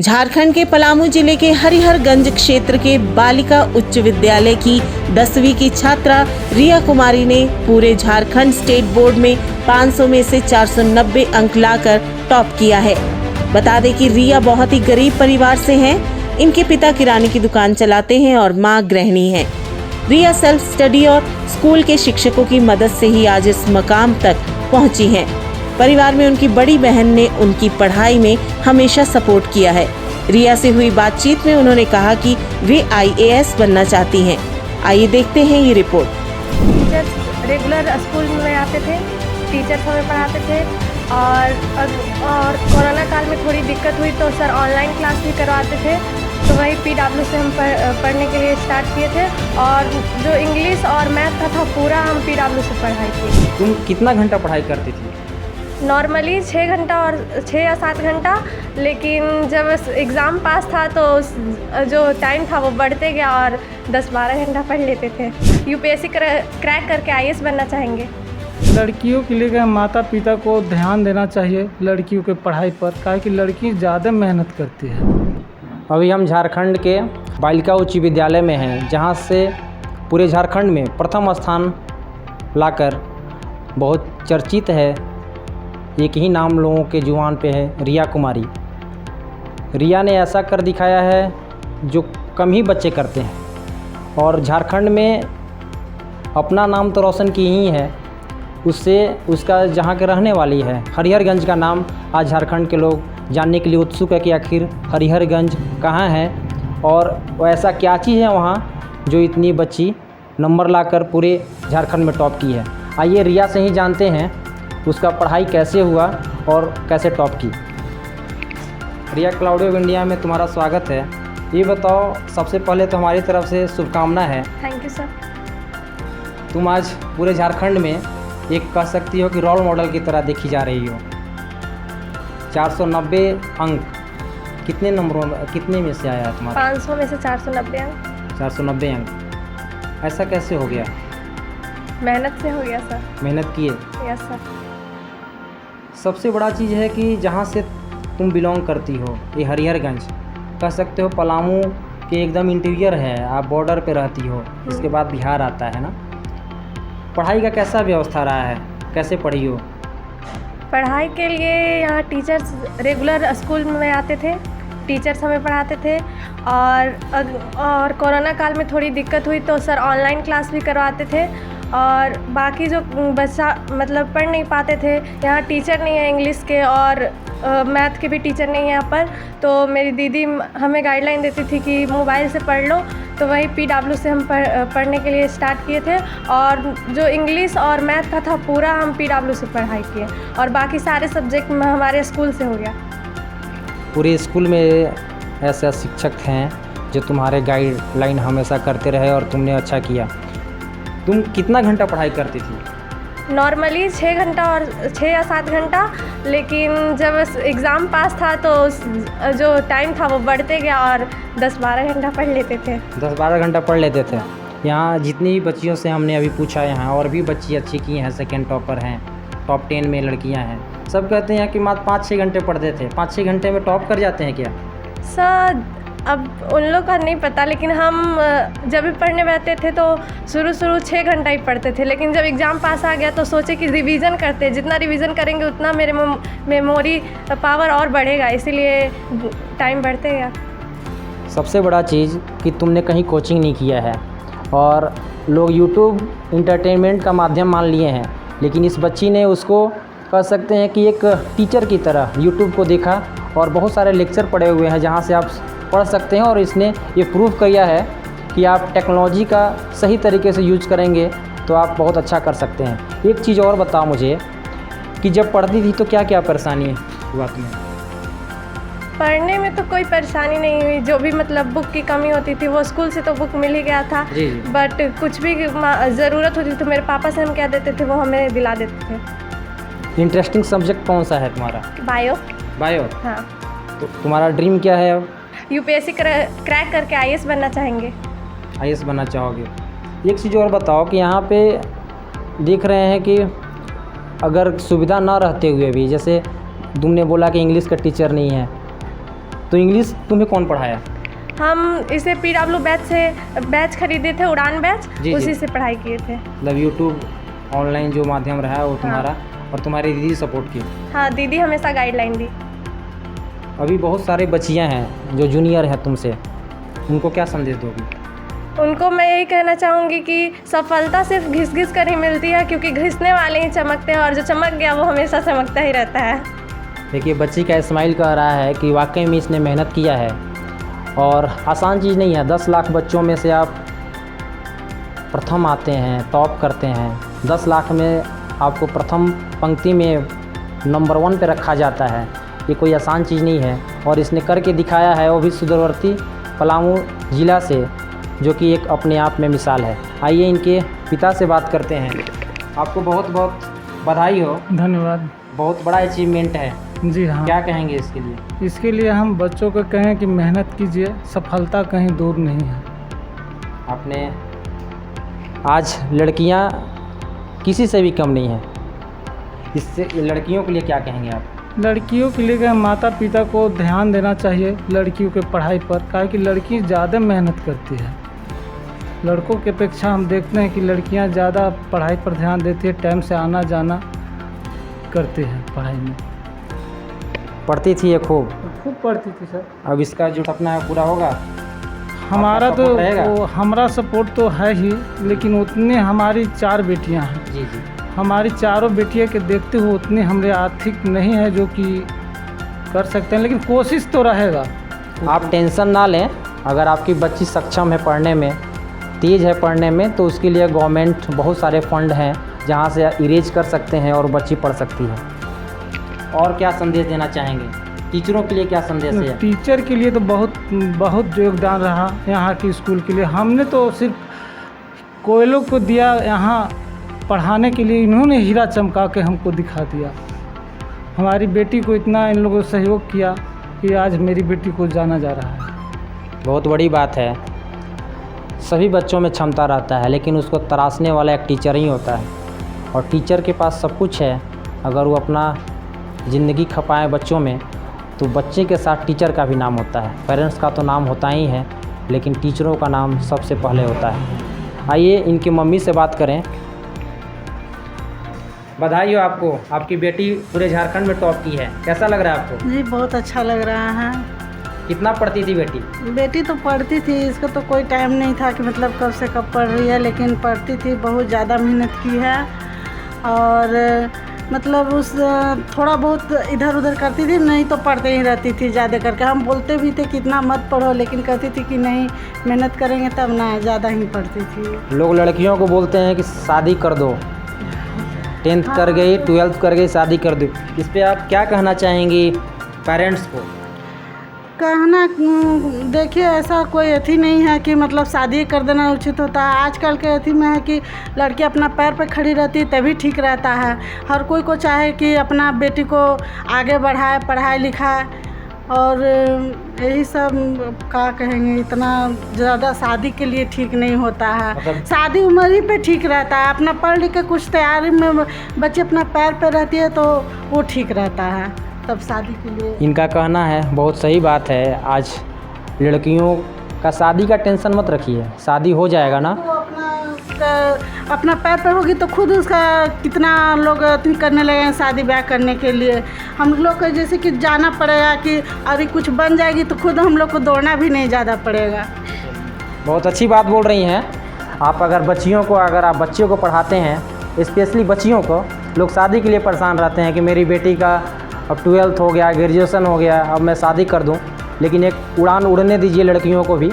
झारखंड के पलामू जिले के हरिहरगंज क्षेत्र के बालिका उच्च विद्यालय की 10वीं की छात्रा रिया कुमारी ने पूरे झारखंड स्टेट बोर्ड में 500 में से 490 अंक लाकर टॉप किया है। बता दें कि रिया बहुत ही गरीब परिवार से हैं। इनके पिता किराने की दुकान चलाते हैं और मां गृहिणी हैं। रिया सेल्फ स्टडी और स्कूल के शिक्षकों की मदद से ही आज इस मकाम तक पहुंची हैं। परिवार में उनकी बड़ी बहन ने उनकी पढ़ाई में हमेशा सपोर्ट किया है। रिया से हुई बातचीत में उन्होंने कहा कि वे IAS बनना चाहती हैं। आइए देखते हैं ये रिपोर्ट। टीचर्स रेगुलर स्कूल में आते थे, टीचर्स हमें पढ़ाते थे और कोरोना काल में थोड़ी दिक्कत हुई तो सर ऑनलाइन क्लास भी करवाते थे। तो वही PW से हम पढ़ने के लिए स्टार्ट किए थे और जो इंग्लिश और मैथ था पूरा हम PW से पढ़ाई की। तुम कितना घंटा पढ़ाई करती थी? नॉर्मली 6 घंटा और 6 या 7 घंटा, लेकिन जब एग्ज़ाम पास था तो जो टाइम था वो बढ़ते गया और 10-12 घंटा पढ़ लेते थे। UPSC क्रैक करके IAS बनना चाहेंगे। लड़कियों के लिए माता पिता को ध्यान देना चाहिए लड़कियों के पढ़ाई पर, काहे कि लड़की ज़्यादा मेहनत करती है। अभी हम झारखंड के बालिका उच्च विद्यालय में हैं, जहां से पूरे झारखंड में प्रथम स्थान लाकर बहुत चर्चित है। एक ही नाम लोगों के जुबान पे है, रिया कुमारी। रिया ने ऐसा कर दिखाया है जो कम ही बच्चे करते हैं और झारखंड में अपना नाम तो रोशन की ही है। उससे उसका जहाँ के रहने वाली है हरिहरगंज का नाम आज झारखंड के लोग जानने के लिए उत्सुक है कि आखिर हरिहरगंज कहाँ है और ऐसा क्या चीज़ है वहाँ जो इतनी बच्ची नंबर लाकर पूरे झारखंड में टॉप की है। आइए रिया से ही जानते हैं उसका पढ़ाई कैसे हुआ और कैसे टॉप की। रिया, क्लाउड ऑफ इंडिया में तुम्हारा स्वागत है। ये बताओ, सबसे पहले तो हमारी तरफ से शुभकामना है। Thank you sir. तुम आज पूरे झारखंड में एक कह सकती हो कि रोल मॉडल की तरह देखी जा रही हो। 490 अंक कितने में से आया है तुम्हारा? 500 में से 490 अंक। 490 अंक, ऐसा कैसे हो गया? मेहनत से हो गया सर। मेहनत किए? Yes sir. सबसे बड़ा चीज़ है कि जहाँ से तुम बिलोंग करती हो, ये हरिहरगंज कह सकते हो पलामू के एकदम इंटीरियर है। आप बॉर्डर पे रहती हो, इसके बाद बिहार आता है ना। पढ़ाई का कैसा व्यवस्था रहा है, कैसे पढ़ी हो? पढ़ाई के लिए यहाँ टीचर्स रेगुलर स्कूल में आते थे, टीचर्स हमें पढ़ाते थे और कोरोना काल में थोड़ी दिक्कत हुई तो सर ऑनलाइन क्लास भी करवाते थे और बाकी जो बच्चा मतलब पढ़ नहीं पाते थे, यहाँ टीचर नहीं है इंग्लिश के और मैथ के भी टीचर नहीं है यहाँ पर। तो मेरी दीदी हमें गाइडलाइन देती थी कि मोबाइल से पढ़ लो, तो वही PW से हम पढ़ने के लिए स्टार्ट किए थे और जो इंग्लिश और मैथ का था पूरा हम PW से पढ़ाई किए और बाकी सारे सब्जेक्ट में हमारे स्कूल से हो गया। पूरे स्कूल में ऐसे शिक्षक हैं जो तुम्हारे गाइडलाइन हमेशा करते रहे और तुमने अच्छा किया। तुम कितना घंटा पढ़ाई करती थी? नॉर्मली 6 घंटा और 6 या 7 घंटा, लेकिन जब एग्ज़ाम पास था तो जो टाइम था वो बढ़ते गया और 10-12 घंटा पढ़ लेते थे। 10-12 घंटा पढ़ लेते थे। यहाँ जितनी भी बच्चियों से हमने अभी पूछा, यहाँ और भी बच्ची अच्छी की हैं, सेकेंड टॉपर हैं, टॉप 10 में लड़कियाँ हैं। सब कहते हैं कि मात्र 5-6 घंटे पढ़ते थे। 5-6 घंटे में टॉप कर जाते हैं क्या? सर अब उन लोग का नहीं पता, लेकिन हम जब भी पढ़ने बैठते थे तो शुरू 6 घंटा ही पढ़ते थे, लेकिन जब एग्ज़ाम पास आ गया तो सोचे कि रिवीजन करते हैं। जितना रिवीजन करेंगे उतना मेरे मेमोरी पावर और बढ़ेगा, इसीलिए टाइम बढ़ते गया। सबसे बड़ा चीज़ कि तुमने कहीं कोचिंग नहीं किया है और लोग YouTube इंटरटेनमेंट का माध्यम मान लिए हैं, लेकिन इस बच्ची ने उसको कह सकते हैं कि एक टीचर की तरह YouTube को देखा और बहुत सारे लेक्चर पढ़े हुए हैं जहाँ से आप पढ़ सकते हैं और इसने ये प्रूव किया है कि आप टेक्नोलॉजी का सही तरीके से यूज करेंगे तो आप बहुत अच्छा कर सकते हैं। एक चीज़ और बताओ मुझे कि जब पढ़ती थी तो क्या क्या परेशानी हुआ तुम्हें? पढ़ने में तो कोई परेशानी नहीं हुई, जो भी मतलब बुक की कमी होती थी वो स्कूल से तो बुक मिल ही गया था। जी। बट कुछ भी ज़रूरत होती तो मेरे पापा से हम कह देते थे, वो हमें दिला देते थे। इंटरेस्टिंग सब्जेक्ट कौन सा है तुम्हारा? बायो। हाँ। तो तुम्हारा ड्रीम क्या है अब? UPSC क्रैक करके IAS बनना चाहेंगे। IAS बनना चाहोगे। एक चीज़ और बताओ कि यहाँ पे देख रहे हैं कि अगर सुविधा ना रहते हुए भी, जैसे तुमने बोला कि इंग्लिश का टीचर नहीं है, तो इंग्लिश तुम्हें कौन पढ़ाया? हम इसे PW बैच से बैच खरीदे थे, उड़ान बैच, जी, उसी जी। से पढ़ाई किए थे। मतलब यूट्यूब ऑनलाइन जो माध्यम रहा है वो तुम्हारा, और तुम्हारी दीदी सपोर्ट की। हाँ, दीदी हमेशा गाइडलाइन दी। अभी बहुत सारे बच्चियाँ हैं जो जूनियर हैं तुमसे, उनको क्या संदेश दोगी? उनको मैं यही कहना चाहूँगी कि सफलता सिर्फ घिस घिस कर ही मिलती है, क्योंकि घिसने वाले ही चमकते हैं और जो चमक गया वो हमेशा चमकता ही रहता है। देखिए, बच्ची का इस्माइल कह रहा है कि वाकई में इसने मेहनत किया है और आसान चीज़ नहीं है। 10 लाख बच्चों में से आप प्रथम आते हैं, टॉप करते हैं। 10 लाख में आपको प्रथम पंक्ति में नंबर 1 पे रखा जाता है, ये कोई आसान चीज़ नहीं है। और इसने करके दिखाया है, वो भी सुदूरवर्ती पलामू ज़िला से, जो कि एक अपने आप में मिसाल है। आइए इनके पिता से बात करते हैं। आपको बहुत बहुत बधाई हो, धन्यवाद। बहुत बड़ा अचीवमेंट है। जी हाँ, क्या कहेंगे इसके लिए? इसके लिए हम बच्चों को कहें कि मेहनत कीजिए, सफलता कहीं दूर नहीं है। आपने आज लड़कियां किसी से भी कम नहीं हैं, इससे लड़कियों के लिए क्या कहेंगे आप? लड़कियों के लिए माता पिता को ध्यान देना चाहिए लड़कियों के पढ़ाई पर, काहे कि लड़की ज़्यादा मेहनत करती है। लड़कों की अपेक्षा हम देखते हैं कि लड़कियां ज़्यादा पढ़ाई पर ध्यान देती है, टाइम से आना जाना करते हैं पढ़ाई में। पढ़ती थी ये खूब पढ़ती थी सर। अब इसका जो सपना है पूरा होगा? हमारा आपका तो support रहेगा? हमारा सपोर्ट तो है ही, लेकिन उतने हमारी 4 बेटियां हैं। जी जी। हमारी चारों बेटियां के देखते हुए उतने हमारे आर्थिक नहीं है जो कि कर सकते हैं, लेकिन कोशिश तो रहेगा। आप टेंशन ना लें, अगर आपकी बच्ची सक्षम है पढ़ने में, तेज़ है पढ़ने में, तो उसके लिए गवर्नमेंट बहुत सारे फंड हैं जहाँ से इरेज कर सकते हैं और बच्ची पढ़ सकती है। और क्या संदेश देना चाहेंगे? टीचरों के लिए क्या संदेश है? टीचर के लिए तो बहुत योगदान रहा यहाँ की स्कूल के लिए। हमने तो सिर्फ कोयलों को दिया यहाँ पढ़ाने के लिए, इन्होंने हीरा चमका के हमको दिखा दिया। हमारी बेटी को इतना इन लोगों ने सहयोग किया कि आज मेरी बेटी को जाना जा रहा है। बहुत बड़ी बात है। सभी बच्चों में क्षमता रहता है, लेकिन उसको तराशने वाला एक टीचर ही होता है, और टीचर के पास सब कुछ है। अगर वो अपना ज़िंदगी खपाए बच्चों में, तो बच्चे के साथ टीचर का भी नाम होता है। पेरेंट्स का तो नाम होता ही है, लेकिन टीचरों का नाम सबसे पहले होता है। आइए इनकी मम्मी से बात करें। बधाई हो आपको, आपकी बेटी पूरे झारखंड में टॉप की है। कैसा लग रहा है आपको? जी बहुत अच्छा लग रहा है। कितना पढ़ती थी बेटी? बेटी तो पढ़ती थी, इसको तो कोई टाइम नहीं था कि मतलब कब से कब पढ़ रही है, लेकिन पढ़ती थी, बहुत ज़्यादा मेहनत की है। और मतलब उस थोड़ा बहुत इधर उधर करती थी, नहीं तो पढ़ते ही रहती थी ज़्यादा करके। हम बोलते भी थे कि इतना मत पढ़ो, लेकिन कहती थी कि नहीं, मेहनत करेंगे तब ना, ज़्यादा ही पढ़ती थी। लोग लड़कियों को बोलते हैं कि शादी कर दो, 10th कर गई, 12th कर गई, शादी कर दो। इस पे आप क्या कहना चाहेंगी पेरेंट्स को? कहना देखिए, ऐसा कोई अथी नहीं है कि मतलब शादी कर देना उचित होता है। आजकल के अथी में है कि लड़की अपना पैर पे खड़ी रहती है तभी ठीक रहता है। हर कोई को चाहे कि अपना बेटी को आगे बढ़ाए, पढ़ाए लिखाए, और यही सब क्या कहेंगे, इतना ज़्यादा शादी के लिए ठीक नहीं होता है। मतलब शादी उम्र ही पे ठीक रहता है। अपना पढ़ लिख के कुछ तैयारी में बच्चे अपना पैर पे रहती है तो वो ठीक रहता है, तब शादी के लिए। इनका कहना है, बहुत सही बात है। आज लड़कियों का शादी का टेंशन मत रखिए, शादी हो जाएगा ना। तो अपना पैर पे होगी तो खुद उसका कितना लोग करने लगे हैं शादी ब्याह करने के लिए। हम लोग को जैसे कि जाना पड़ेगा कि अभी कुछ बन जाएगी तो खुद हम लोग को दौड़ना भी नहीं ज़्यादा पड़ेगा। बहुत अच्छी बात बोल रही हैं आप। अगर आप बच्चियों को पढ़ाते हैं, स्पेशली बच्चियों को, लोग शादी के लिए परेशान रहते हैं कि मेरी बेटी का अब 12th हो गया, ग्रेजुएशन हो गया, अब मैं शादी कर दूं। लेकिन एक उड़ान उड़ने दीजिए लड़कियों को भी,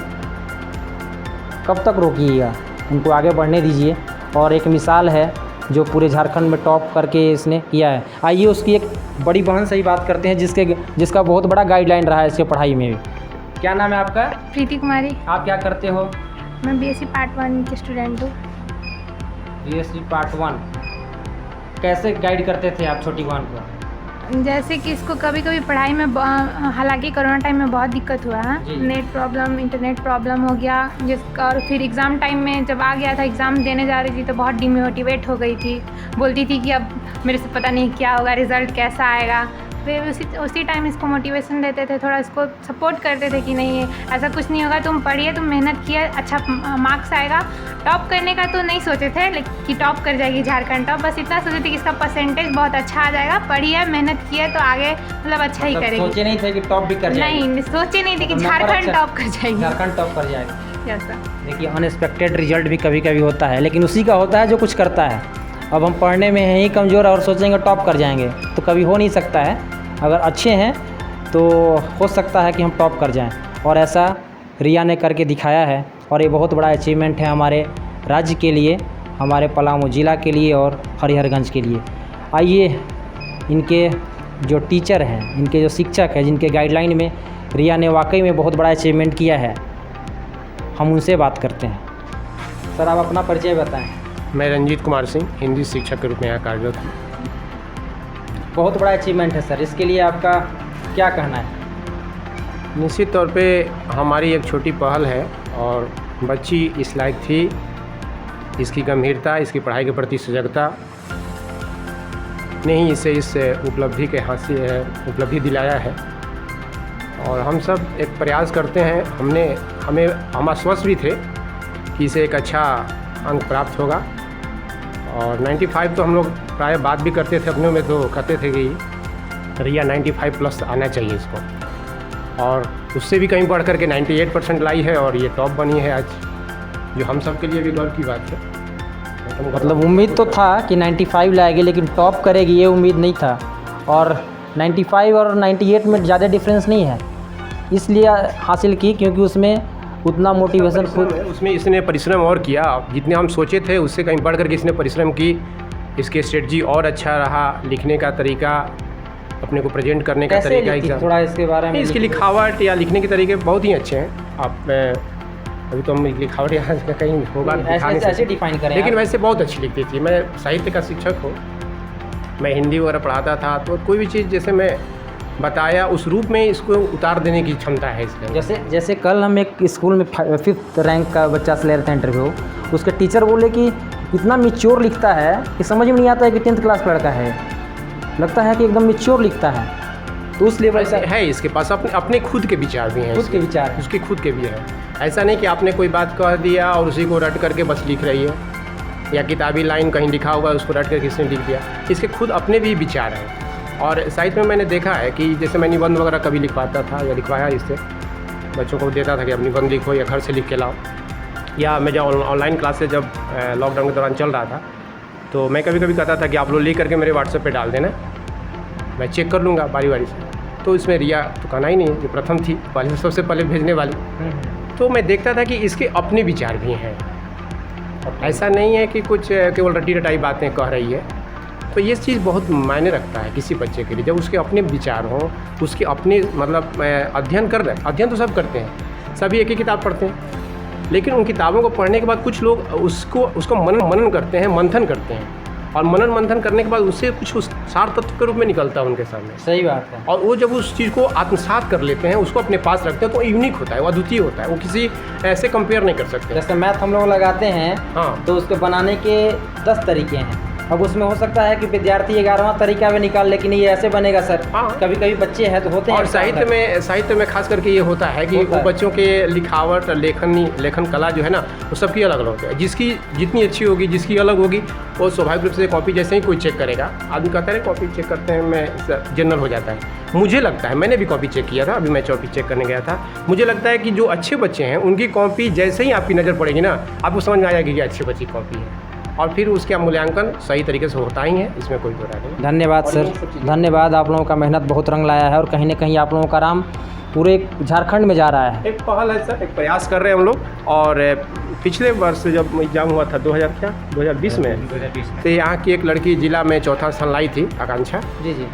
कब तक रोकिएगा, उनको आगे बढ़ने दीजिए। और एक मिसाल है जो पूरे झारखंड में टॉप करके इसने किया है। आइए उसकी एक बड़ी बहन से ही बात करते हैं जिसका बहुत बड़ा गाइडलाइन रहा है इसके पढ़ाई में भी। क्या नाम है आपका? प्रीति कुमारी। आप क्या करते हो? मैं BSc पार्ट 1 की स्टूडेंट हूँ। BSc part 1। कैसे गाइड करते थे आप छोटी बहन को? जैसे कि इसको कभी कभी पढ़ाई में हालांकि कोरोना टाइम में बहुत दिक्कत हुआ है, नेट प्रॉब्लम, इंटरनेट प्रॉब्लम हो गया जिसका, और फिर एग्ज़ाम टाइम में जब आ गया था, एग्ज़ाम देने जा रही थी तो बहुत डिमोटिवेट हो गई थी। बोलती थी कि अब मेरे से पता नहीं क्या होगा, रिज़ल्ट कैसा आएगा। फिर उसी टाइम इसको मोटिवेशन देते थे, थोड़ा इसको सपोर्ट करते थे कि नहीं ऐसा कुछ नहीं होगा, तुम पढ़िए, तुम मेहनत किए, अच्छा मार्क्स आएगा। टॉप करने का तो नहीं सोचे थे लेकिन कि टॉप कर जाएगी झारखंड टॉप, बस इतना सोचे थे कि इसका परसेंटेज बहुत अच्छा आ जाएगा, पढ़िए मेहनत किए तो आगे मतलब अच्छा ही करेगी। सोचे नहीं थे कि टॉप भी कर जाएगी? नहीं, सोचे नहीं थे कि झारखंड टॉप कर जाएगी। झारखंड टॉप कर जाएगी। Yes sir. देखिए अनएक्सपेक्टेड रिजल्ट भी कभी कभी होता है, लेकिन उसी का होता है जो कुछ करता है। अब हम पढ़ने में हैं ही कमज़ोर और सोचेंगे टॉप कर जाएंगे तो कभी हो नहीं सकता है। अगर अच्छे हैं तो हो सकता है कि हम टॉप कर जाएं, और ऐसा रिया ने करके दिखाया है और ये बहुत बड़ा अचीवमेंट है हमारे राज्य के लिए, हमारे पलामू ज़िला के लिए और हरिहरगंज के लिए। आइए इनके जो टीचर हैं, इनके जो शिक्षक हैं, जिनके गाइडलाइन में रिया ने वाकई में बहुत बड़ा अचीवमेंट किया है, हम उनसे बात करते हैं। सर आप अपना परिचय बताएं। मैं रंजीत कुमार सिंह हिंदी शिक्षक के रूप में यहाँ कार्यरत हूँ। बहुत बड़ा अचीवमेंट है सर, इसके लिए आपका क्या कहना है? निश्चित तौर पे हमारी एक छोटी पहल है और बच्ची इस लायक थी, इसकी गंभीरता, इसकी पढ़ाई के प्रति सजगता ने ही इसे इस उपलब्धि के उपलब्धि दिलाया है। और हम सब एक प्रयास करते हैं, हम आश्वस्त भी थे कि इसे एक अच्छा अंक प्राप्त होगा। और 95 तो हम लोग प्राय बात भी करते थे अपने में, तो कहते थे कि रिया 95 प्लस आना चाहिए इसको, और उससे भी कहीं बढ़ करके 98% लाई है और ये टॉप बनी है आज, जो हम सब के लिए भी गर्व की बात है। मतलब उम्मीद तो था कि 95 लाएगी, लेकिन टॉप करेगी ये उम्मीद नहीं था। और 95 और 98 में ज़्यादा डिफरेंस नहीं है, इसलिए हासिल की क्योंकि उसमें उतना मोटिवेशन खुद, उसमें इसने परिश्रम और किया, जितने हम सोचे थे उससे कहीं बढ़ करके इसने परिश्रम की। इसके स्ट्रेटजी और अच्छा रहा, लिखने का तरीका, अपने को प्रेजेंट करने का तरीका, एग्जाम थोड़ा इसके बारे में। इसकी लिखावट या लिखने के तरीके बहुत ही अच्छे हैं। आप अभी तो हम लिखावट यहाँ कहीं होगा ऐसे डिफाइन करें, लेकिन वैसे बहुत अच्छी लिखती थी। मैं साहित्य का शिक्षक हूँ, मैं हिंदी वगैरह पढ़ाता था, तो कोई भी चीज़ जैसे मैं बताया उस रूप में इसको उतार देने की क्षमता है इसके। जैसे कल हम एक स्कूल में 5th रैंक का बच्चा से ले रहे थे इंटरव्यू, उसके टीचर बोले कि इतना मिच्योर लिखता है कि समझ में नहीं आता है कि 10th क्लास का लड़का है, लगता है कि एकदम मिच्योर लिखता है। तो उस लेवल से है इसके पास अपने खुद के विचार भी हैं, खुद के विचार हैं, उसके खुद के भी हैं। ऐसा नहीं कि आपने कोई बात कह दिया और उसी को रट करके बस लिख रही है, या किताबी लाइन कहीं लिखा हुआ उसको रट करके किसने लिख दिया। इसके खुद अपने भी विचार हैं। और साहित्य में मैंने देखा है कि जैसे मैं निबंध वगैरह कभी लिखवाता था या लिखवाया, इससे बच्चों को देता था कि अब निबंध लिखो या घर से लिख के लाओ, या मैं जब ऑनलाइन क्लासेस जब लॉकडाउन के दौरान चल रहा था तो मैं कभी कभी कहता था कि आप लोग लिख करके मेरे व्हाट्सएप पे डाल देना, मैं चेक कर लूँगा बारी बारी से। तो इसमें रिया तो कहना ही नहीं है, जो प्रथम थी पहले सबसे पहले भेजने वाली। तो मैं देखता था कि इसके अपने विचार भी हैं, ऐसा नहीं है कि कुछ केवल रटी रटाई बातें कह रही है। तो ये चीज़ बहुत मायने रखता है किसी बच्चे के लिए, जब उसके अपने विचार हों, उसके अपने मतलब अध्ययन कर रहे हैं। अध्ययन तो सब करते हैं, सभी एक ही किताब पढ़ते हैं, लेकिन उन किताबों को पढ़ने के बाद कुछ लोग उसको मनन करते हैं, मंथन करते हैं, और मनन मंथन करने के बाद उससे कुछ उस सार तत्व के रूप में निकलता है उनके सामने। सही बात है। और वो जब उस चीज़ को आत्मसात कर लेते हैं, उसको अपने पास रखते हैं, तो यूनिक होता है, वो अद्वितीय होता है, वो किसी ऐसे कंपेयर नहीं कर सकते। जैसे मैथ हम लोग लगाते हैं, हाँ, तो उसके बनाने के 10 तरीके हैं। अब उसमें हो सकता है कि विद्यार्थी 11वां तरीका भी निकाल, लेकिन ये ऐसे बनेगा सर। हाँ, कभी कभी बच्चे हैं तो होते हैं। और साहित्य में खास करके ये होता है कि वो बच्चों के लिखावट, लेखन कला जो है ना, वो सबकी अलग अलग होती है। जिसकी जितनी अच्छी होगी, जिसकी अलग होगी, वो स्वाभाविक रूप से कॉपी जैसे ही कोई चेक करेगा, आदमी कहता है कॉपी चेक करते हैं, मैं जनरल हो जाता है। मुझे लगता है, मैंने भी कॉपी चेक किया था, अभी मैं कॉपी चेक करने गया था, मुझे लगता है कि जो अच्छे बच्चे हैं उनकी कॉपी जैसे ही आपकी नज़र पड़ेगी ना, आपको समझ में आ जाएगी कि अच्छे बच्चे की कॉपी है, और फिर उसका मूल्यांकन सही तरीके से होता ही है, इसमें कोई बुरा नहीं। धन्यवाद सर, धन्यवाद। आप लोगों का मेहनत बहुत रंग लाया है और कहीं ना कहीं आप लोगों का नाम पूरे झारखंड में जा रहा है। एक पहल है सर, एक प्रयास कर रहे हैं हम लोग। और पिछले वर्ष जब एग्जाम हुआ था 2020 में, तो यहाँ की एक लड़की जिला में 4था स्थान लाई थी, आकांक्षा जी जी।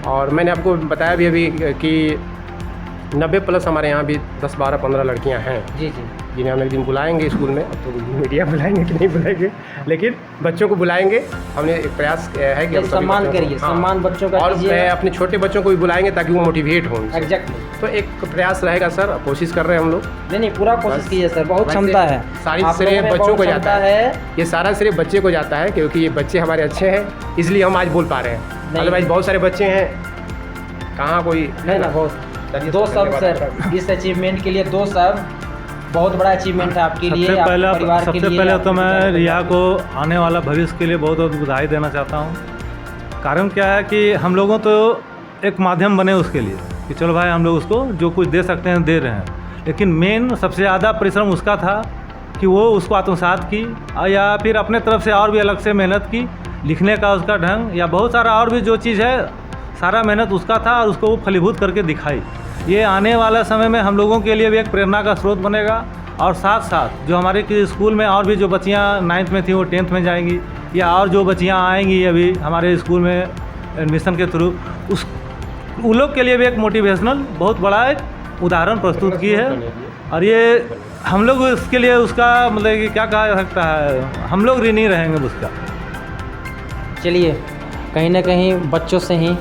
और मैंने आपको बताया भी अभी कि 90+ हमारे यहाँ भी 10, 12, 15 लड़कियाँ हैं जी जी, जिन्हें हम एक दिन बुलाएंगे स्कूल में। अब तो मीडिया बुलाएंगे कि नहीं बुलाएंगे, लेकिन बच्चों को बुलाएंगे। हमने एक प्रयास है कि हम सम्मान करिए, सम्मान बच्चों का और कीजिए। मैं अपने छोटे बच्चों को भी बुलाएंगे ताकि वो मोटिवेट हों। एग्जैक्टली। तो एक प्रयास रहेगा सर, कोशिश कर रहे हैं हम लोग। नहीं, पूरा कोशिश कीजिए सर, बहुत क्षमता है। सारी श्रेय बच्चों को जाता है, ये सारा श्रेय बच्चे को जाता है, क्योंकि ये बच्चे हमारे अच्छे हैं, इसलिए हम आज बोल पा रहे हैं। अदरवाइज बहुत सारे बच्चे हैं कहाँ कोई नहीं ना बहुत दो शब्द सर, इस अचीवमेंट के लिए दो शब्द, बहुत बड़ा अचीवमेंट है आपके लिए, सबसे आपके परिवार के सबसे लिए, पहले तो आपके मैं परिवार रिया के को आने वाला भविष्य के लिए बहुत बहुत बधाई देना चाहता हूँ। कारण क्या है कि हम लोगों तो एक माध्यम बने उसके लिए कि चलो भाई हम लोग उसको जो कुछ दे सकते हैं दे रहे हैं, लेकिन मेन सबसे ज़्यादा परिश्रम उसका था कि वो उसको आत्मसात की या फिर अपने तरफ से और भी अलग से मेहनत की, लिखने का उसका ढंग या बहुत सारा और भी जो चीज़ है, सारा मेहनत उसका था और उसको वो फलीभूत करके दिखाई। ये आने वाला समय में हम लोगों के लिए भी एक प्रेरणा का स्रोत बनेगा और साथ साथ जो हमारे स्कूल में और भी जो बच्चियाँ 9th में थी वो 10th में जाएंगी या और जो बच्चियाँ आएंगी अभी हमारे स्कूल में एडमिशन के थ्रू, उन लोग के लिए भी एक मोटिवेशनल बहुत बड़ा एक उदाहरण प्रस्तुत की है। और ये हम लोग इसके लिए उसका मतलब कि क्या कहा जा सकता है, हम लोग ऋणी रहेंगे उसका। चलिए, कहीं ना कहीं बच्चों से ही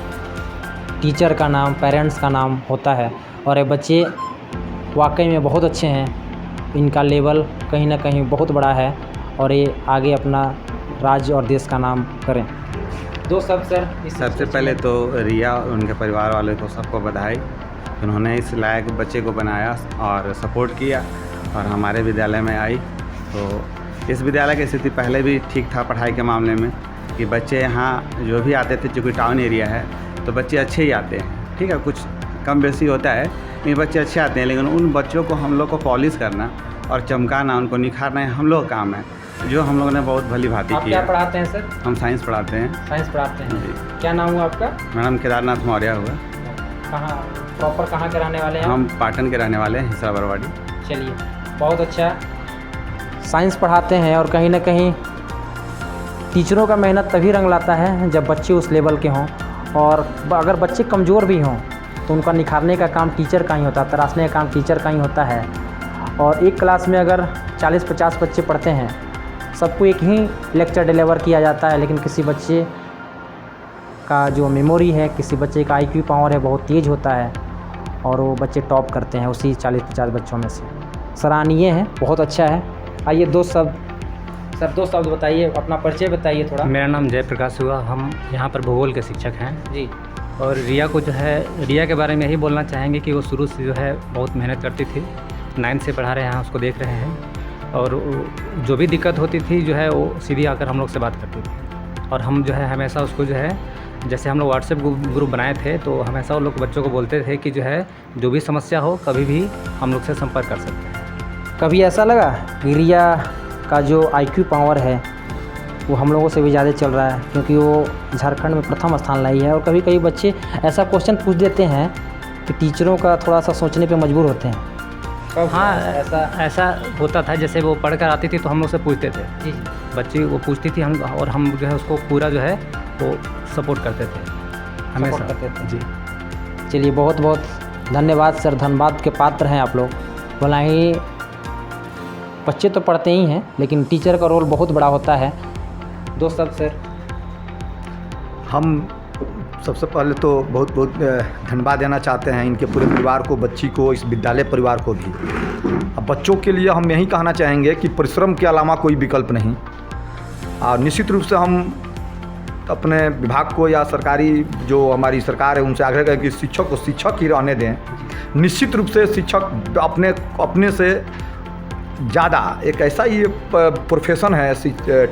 टीचर का नाम, पेरेंट्स का नाम होता है और ये बच्चे वाकई में बहुत अच्छे हैं, इनका लेवल कहीं ना कहीं बहुत बड़ा है और ये आगे अपना राज्य और देश का नाम करें। दो शब्द सर। सबसे पहले तो रिया और उनके परिवार वालों को सबको बधाई, उन्होंने इस लायक बच्चे को बनाया और सपोर्ट किया और हमारे विद्यालय में आई। तो इस विद्यालय की स्थिति पहले भी ठीक था पढ़ाई के मामले में कि बच्चे यहाँ जो भी आते थे, चूँकि टाउन एरिया है तो बच्चे अच्छे ही आते हैं, ठीक है, कुछ कम बेसी होता है, लेकिन बच्चे अच्छे आते हैं। लेकिन उन बच्चों को हम लोग को पॉलिश करना और चमकाना, उनको निखारना है हम लोग का काम है, जो हम लोगों ने बहुत भली भांति आप किया। क्या पढ़ाते हैं सर? हम साइंस पढ़ाते हैं। साइंस पढ़ाते हैं। जी। क्या नाम हुआ आपका? मैडम केदारनाथ मौर्य हुआ। कहाँ प्रॉपर कहाँ के रहने वाले हैं? हम पाटन के रहने वाले हैं, हिसरा बरवाड़ी। चलिए, बहुत अच्छा। साइंस पढ़ाते हैं और कहीं ना कहीं टीचरों का मेहनत तभी रंग लाता है जब बच्चे उस लेवल के हों, और अगर बच्चे कमज़ोर भी हों तो उनका निखारने का काम टीचर का ही होता है, तराशने का काम टीचर का ही होता है। और एक क्लास में अगर 40-50 बच्चे पढ़ते हैं, सबको एक ही लेक्चर डिलीवर किया जाता है, लेकिन किसी बच्चे का जो मेमोरी है, किसी बच्चे का IQ पावर है बहुत तेज़ होता है और वो बच्चे टॉप करते हैं उसी 40-50 बच्चों में से। सराहनीय है, बहुत अच्छा है। आइए दो शब्द बताइए, अपना परिचय बताइए थोड़ा। मेरा नाम जयप्रकाश हुआ, हम यहाँ पर भूगोल के शिक्षक हैं जी। और रिया को जो है, रिया के बारे में यही बोलना चाहेंगे कि वो शुरू से जो है बहुत मेहनत करती थी, 9th से पढ़ा रहे हैं, उसको देख रहे हैं, और जो भी दिक्कत होती थी जो है वो सीधी आकर हम लोग से बात करती थी। और हम जो है हमेशा उसको जो है, जैसे हम लोग व्हाट्सएप ग्रुप बनाए थे तो हमेशा वो लोग बच्चों को बोलते थे कि जो है जो भी समस्या हो कभी भी हम लोग से संपर्क कर सकते हैं। कभी ऐसा लगा कि रिया का जो IQ पावर है वो हम लोगों से भी ज़्यादा चल रहा है, क्योंकि वो झारखंड में प्रथम स्थान लाई है, और कभी कभी बच्चे ऐसा क्वेश्चन पूछ देते हैं कि टीचरों का थोड़ा सा सोचने पे मजबूर होते हैं। हाँ, ऐसा होता था। जैसे वो पढ़ कर आती थी तो हम लोग से पूछते थे, जी। बच्ची वो पूछती थी हम, और हम जो है उसको पूरा जो है वो सपोर्ट करते थे हमेशा। सपोर्ट करते थे। जी। चलिए, बहुत बहुत धन्यवाद सर, धन्यवाद के पात्र हैं आप लोग। भला ही बच्चे तो पढ़ते ही हैं, लेकिन टीचर का रोल बहुत बड़ा होता है। दो शब्द सर। हम सबसे पहले तो बहुत बहुत धन्यवाद देना चाहते हैं इनके पूरे परिवार को, बच्ची को, इस विद्यालय परिवार को भी। अब बच्चों के लिए हम यही कहना चाहेंगे कि परिश्रम के अलावा कोई विकल्प नहीं। और निश्चित रूप से हम अपने विभाग को या सरकारी जो हमारी सरकार है उनसे आग्रह करें कि शिक्षक को शिक्षक ही रहने दें। निश्चित रूप से शिक्षक अपने से ज़्यादा एक ऐसा ये प्रोफेशन है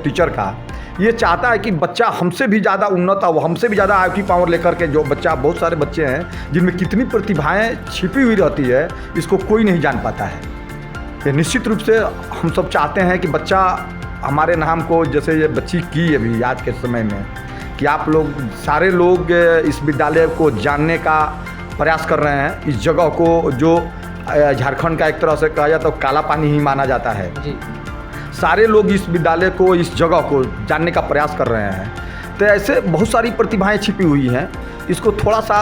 टीचर का, ये चाहता है कि बच्चा हमसे भी ज़्यादा उन्नत हो, हमसे भी ज़्यादा IQ पावर लेकर के, जो बच्चा, बहुत सारे बच्चे हैं जिनमें कितनी प्रतिभाएं छिपी हुई रहती है, इसको कोई नहीं जान पाता है। ये निश्चित रूप से हम सब चाहते हैं कि बच्चा हमारे नाम को, जैसे ये बच्ची की अभी आज के समय में, कि आप लोग सारे लोग इस विद्यालय को जानने का प्रयास कर रहे हैं। इस जगह को जो झारखंड का एक तरह से कहा जाता है तो काला पानी ही माना जाता है जी। सारे लोग इस विद्यालय को, इस जगह को जानने का प्रयास कर रहे हैं। तो ऐसे बहुत सारी प्रतिभाएं छिपी हुई हैं, इसको थोड़ा सा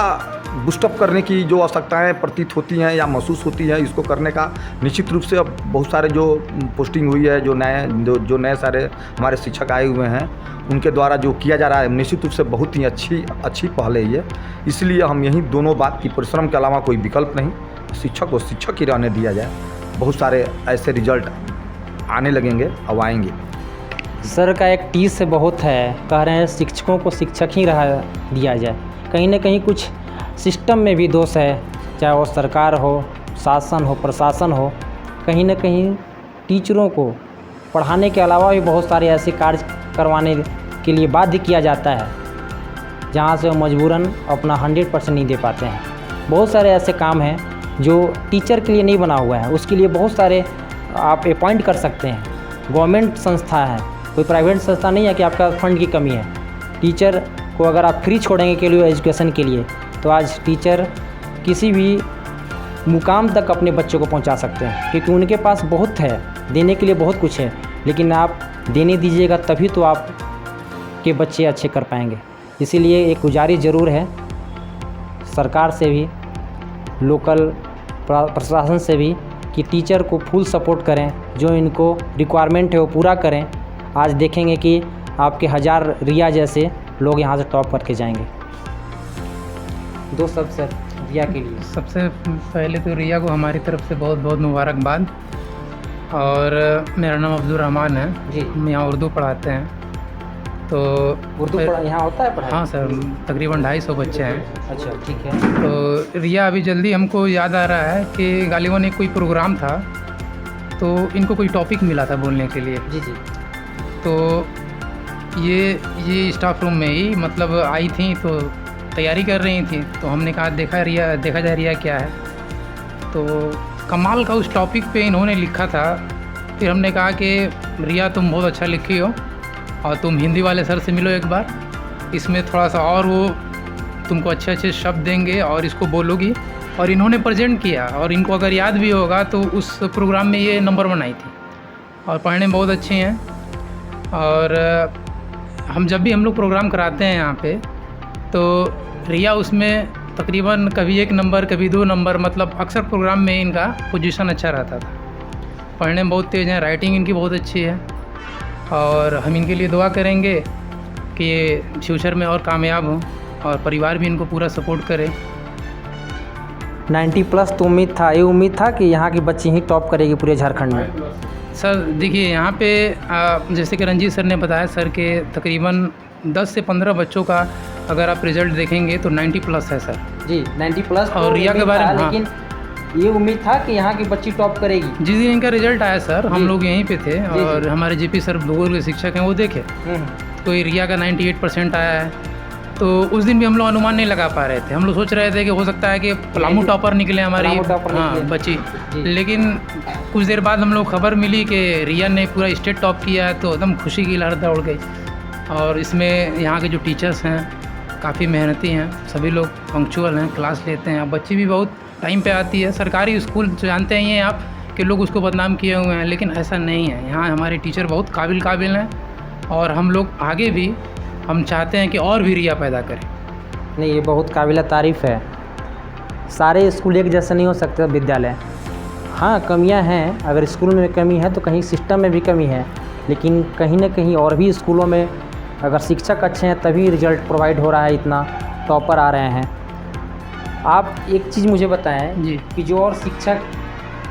बूस्टअप करने की जो आवश्यकताएं प्रतीत होती हैं या महसूस होती है, इसको करने का निश्चित रूप से अब बहुत सारे जो पोस्टिंग हुई है, जो नए सारे हमारे शिक्षक आए हुए हैं, उनके द्वारा जो किया जा रहा है, निश्चित रूप से बहुत ही अच्छी पहल है ये। इसलिए हम यही दोनों बात की, परिश्रम के अलावा कोई विकल्प नहीं, शिक्षक को शिक्षक ही रहने दिया जाए। बहुत सारे ऐसे रिजल्ट आने लगेंगे, अब आएंगे। सर का एक टीस से बहुत है, कह रहे हैं शिक्षकों को शिक्षक ही रहा दिया जाए। कहीं ना कहीं कुछ सिस्टम में भी दोष है, चाहे वो सरकार हो, शासन हो, प्रशासन हो। कहीं न कहीं टीचरों को पढ़ाने के अलावा भी बहुत सारे ऐसे कार्य करवाने के लिए बाध्य किया जाता है जहाँ से वो मजबूरन अपना 100% नहीं दे पाते हैं। बहुत सारे ऐसे काम हैं जो टीचर के लिए नहीं बना हुआ है, उसके लिए बहुत सारे आप अपॉइंट कर सकते हैं। गवर्नमेंट संस्था है, कोई प्राइवेट संस्था नहीं है कि आपका फंड की कमी है। टीचर को अगर आप फ्री छोड़ेंगे के लिए एजुकेशन के लिए, तो आज टीचर किसी भी मुकाम तक अपने बच्चों को पहुंचा सकते हैं, क्योंकि उनके पास बहुत है, देने के लिए बहुत कुछ है, लेकिन आप देने दीजिएगा तभी तो आप के बच्चे अच्छे कर पाएंगे। इसीलिए एक गुजारिश ज़रूर है सरकार से भी, लोकल प्रशासन से भी, कि टीचर को फुल सपोर्ट करें, जो इनको रिक्वायरमेंट है वो पूरा करें। आज देखेंगे कि आपके 1000 रिया जैसे लोग यहाँ से टॉप करके जाएंगे। दो सब सर रिया के लिए। सबसे पहले तो रिया को हमारी तरफ से बहुत बहुत मुबारकबाद। और मेरा नाम अब्दुल रहमान है जी। हम यहाँ उर्दू पढ़ाते हैं। तो उर्दू यहाँ होता है पढ़ाई? हाँ सर, तकरीबन 250 बच्चे हैं। अच्छा, ठीक है। तो रिया अभी जल्दी हमको याद आ रहा है कि गालिबन एक कोई प्रोग्राम था, तो इनको कोई टॉपिक मिला था बोलने के लिए। जी जी। तो ये स्टाफ रूम में ही मतलब आई थी, तो तैयारी कर रही थी। तो हमने कहा देखा जाए रिया क्या है। तो कमाल का उस टॉपिक पे इन्होंने लिखा था। फिर हमने कहा कि रिया तुम बहुत अच्छा लिखी हो और तुम हिंदी वाले सर से मिलो एक बार, इसमें थोड़ा सा और वो तुमको अच्छे अच्छे शब्द देंगे और इसको बोलोगी। और इन्होंने प्रेजेंट किया, और इनको अगर याद भी होगा तो उस प्रोग्राम में ये नंबर 1 आई थी और पढ़ने में बहुत अच्छी हैं। और जब भी हम लोग प्रोग्राम कराते हैं यहाँ पे, तो रिया उसमें तकरीबन कभी 1 नंबर कभी 2 नंबर, मतलब अक्सर प्रोग्राम में इनका पोजीशन अच्छा रहता था। पढ़ने में बहुत तेज़ हैं, राइटिंग इनकी बहुत अच्छी है। और हम इनके लिए दुआ करेंगे कि ये फ्यूचर में और कामयाब हों और परिवार भी इनको पूरा सपोर्ट करे। 90+ तो उम्मीद था, ये उम्मीद था कि यहाँ की बच्ची ही टॉप करेगी पूरे झारखंड में। सर देखिए, यहाँ पे जैसे कि रंजीत सर ने बताया सर के तकरीबन 10 से 15 बच्चों का अगर आप रिज़ल्ट देखेंगे तो 90+ है सर जी। 90+ और रिया के बारे में, लेकिन ये उम्मीद था कि यहाँ की बच्ची टॉप करेगी। जिस दिन इनका रिजल्ट आया सर, हम लोग यहीं पे थे और हमारे जीपी सर भूगोल के शिक्षक हैं, वो देखे तो ये रिया का 98% आया है। तो उस दिन भी हम लोग अनुमान नहीं लगा पा रहे थे। हम लोग सोच रहे थे कि हो सकता है कि पलामू टॉपर निकले हमारी बच्ची, लेकिन कुछ देर बाद हम लोग खबर मिली कि रिया ने पूरा स्टेट टॉप किया है, तो एकदम खुशी की लहर दौड़ गई। और इसमें यहाँ के जो टीचर्स हैं काफ़ी मेहनती हैं, सभी लोग पंक्चुअल हैं, क्लास लेते हैं। बच्ची भी बहुत टाइम पे आती है। सरकारी स्कूल जानते हैं ये आप कि लोग उसको बदनाम किए हुए हैं, लेकिन ऐसा नहीं है। यहाँ हमारे टीचर बहुत काबिल हैं और हम लोग आगे भी हम चाहते हैं कि और भी रिया पैदा करें। नहीं, ये बहुत काबिल तारीफ़ है। सारे स्कूल एक जैसे नहीं हो सकते विद्यालय। हाँ, कमियां हैं, अगर स्कूल में कमी है तो कहीं सिस्टम में भी कमी है, लेकिन कहीं ना कहीं और भी स्कूलों में अगर शिक्षक अच्छे हैं तभी रिजल्ट प्रोवाइड हो रहा है, इतना टॉपर आ रहे हैं। आप एक चीज़ मुझे बताएं जी कि जो और शिक्षक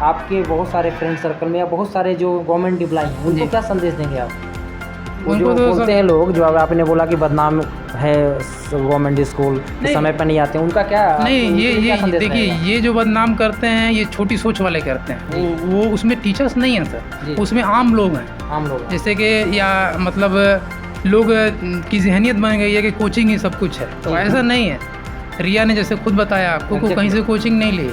आपके बहुत सारे फ्रेंड सर्कल में या बहुत सारे जो गवर्नमेंट एम्प्लॉई हैं, उनको क्या संदेश देंगे आप? वो जो बोलते हैं लोग, जो आपने बोला कि बदनाम है गवर्नमेंट स्कूल, समय पर नहीं आते, उनका क्या? नहीं, ये देखिए, ये जो बदनाम करते हैं ये छोटी सोच वाले करते हैं। वो उसमें टीचर्स नहीं हैं सर, उसमें आम लोग हैं। आम लोग जैसे कि या मतलब लोग की जहनियत बन गई है कि कोचिंग ही सब कुछ है, तो ऐसा नहीं है। रिया ने जैसे खुद बताया आपको को कहीं से कोचिंग नहीं ली,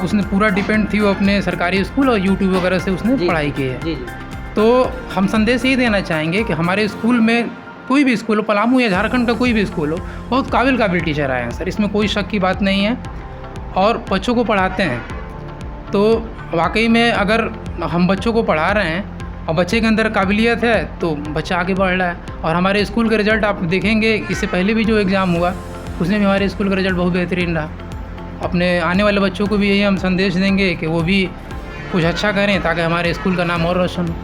उसने पूरा डिपेंड थी वो अपने सरकारी स्कूल और यूट्यूब वगैरह से उसने पढ़ाई की है। तो हम संदेश ये देना चाहेंगे कि हमारे स्कूल में कोई भी स्कूल हो, पलामू या झारखंड का कोई भी स्कूल हो, बहुत काबिल टीचर आए हैं सर, इसमें कोई शक की बात नहीं है। और बच्चों को पढ़ाते हैं, तो वाकई में अगर हम बच्चों को पढ़ा रहे हैं और बच्चे के अंदर काबिलियत है तो बच्चा आगे बढ़ रहा है। और हमारे स्कूल का रिज़ल्ट आप देखेंगे, इससे पहले भी जो एग्ज़ाम हुआ उसमें भी हमारे स्कूल का रिज़ल्ट बहुत बेहतरीन रहा। अपने आने वाले बच्चों को भी यही हम संदेश देंगे कि वो भी कुछ अच्छा करें ताकि हमारे स्कूल का नाम और रोशन हो।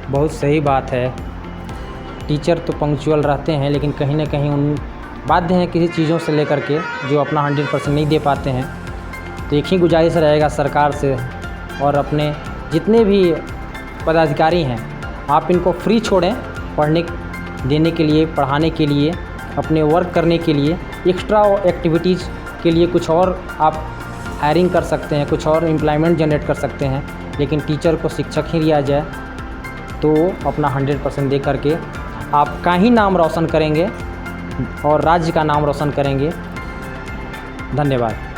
बहुत सही बात है। टीचर तो पंक्चुअल रहते हैं, लेकिन कहीं ना कहीं उन बाध्य हैं किसी चीज़ों से लेकर के जो अपना 100% नहीं दे पाते हैं। तो एक ही गुजारिश रहेगा सरकार से और अपने जितने भी पदाधिकारी हैं, आप इनको फ्री छोड़ें पढ़ने देने के लिए, पढ़ाने के लिए, अपने वर्क करने के लिए एक्स्ट्रा एक्टिविटीज़ के लिए कुछ और आप हायरिंग कर सकते हैं, कुछ और एम्प्लॉयमेंट जनरेट कर सकते हैं। लेकिन टीचर को शिक्षक ही लिया जाए तो अपना 100% दे करके आपका ही नाम रोशन करेंगे और राज्य का नाम रोशन करेंगे। धन्यवाद।